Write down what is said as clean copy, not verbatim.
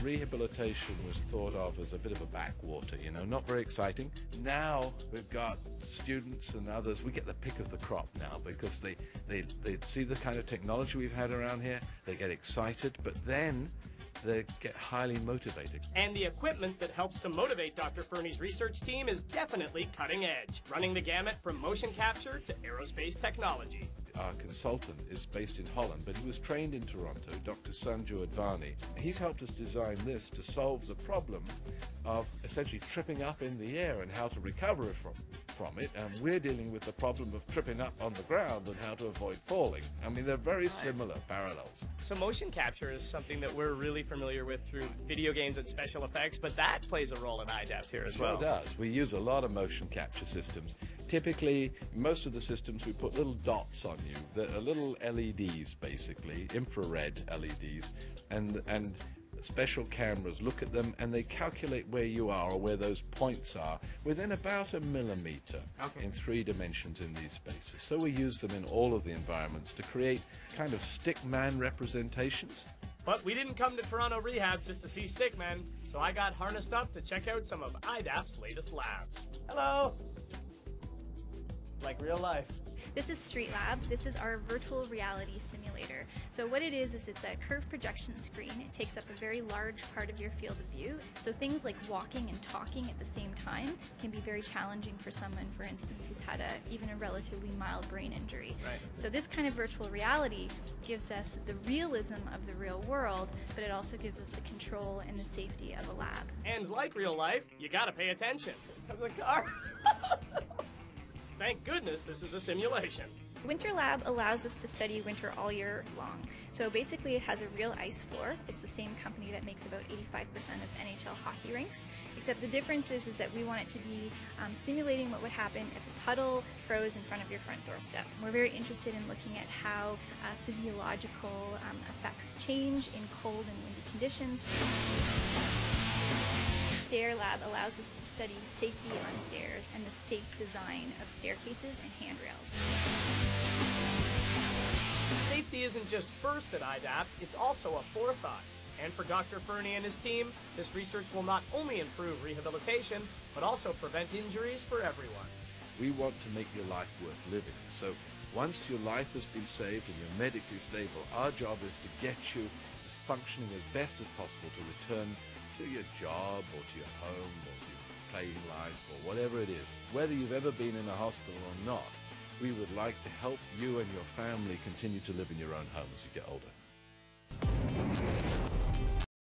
rehabilitation was thought of as a bit of a backwater, you know, not very exciting. Now we've got students and others, we get the pick of the crop now because they see the kind of technology we've had around here, they get excited, but then they get highly motivated. And the equipment that helps to motivate Dr. Fernie's research team is definitely cutting edge, running the gamut from motion capture to aerospace technology. Our consultant is based in Holland, but he was trained in Toronto, Dr. Sanju Advani. He's helped us design this to solve the problem of essentially tripping up in the air and how to recover from it. And we're dealing with the problem of tripping up on the ground and how to avoid falling. I mean, they're very similar parallels. So motion capture is something that we're really familiar with through video games and special effects, but that plays a role in iDAPT here as well. It does. We use a lot of motion capture systems. Typically, most of the systems we put little dots on you that are little LEDs, basically, infrared LEDs, and special cameras look at them and they calculate where you are or where those points are within about a millimeter in 3 dimensions in these spaces. So we use them in all of the environments to create kind of stickman representations. But we didn't come to Toronto Rehab just to see stickmen, so I got harnessed up to check out some of iDAPT's latest labs. Hello! It's like real life. This is Street Lab. This is our virtual reality simulator. So what it is it's a curved projection screen. It takes up a very large part of your field of view. So things like walking and talking at the same time can be very challenging for someone, for instance, who's had even a relatively mild brain injury. Right. So this kind of virtual reality gives us the realism of the real world, but it also gives us the control and the safety of a lab. And like real life, you gotta pay attention. The car. Thank goodness this is a simulation. Winter Lab allows us to study winter all year long. So basically it has a real ice floor. It's the same company that makes about 85% of NHL hockey rinks, except the difference is that we want it to be simulating what would happen if a puddle froze in front of your front doorstep. We're very interested in looking at how physiological effects change in cold and windy conditions. Stair Lab allows us to study safety on stairs and the safe design of staircases and handrails. Safety isn't just first at iDAPT, it's also a forethought. And for Dr. Fernie and his team, this research will not only improve rehabilitation, but also prevent injuries for everyone. We want to make your life worth living. So once your life has been saved and you're medically stable, our job is to get you as functioning as best as possible to return to your job or to your home or to your playing life or whatever it is. Whether you've ever been in a hospital or not, we would like to help you and your family continue to live in your own home as you get older.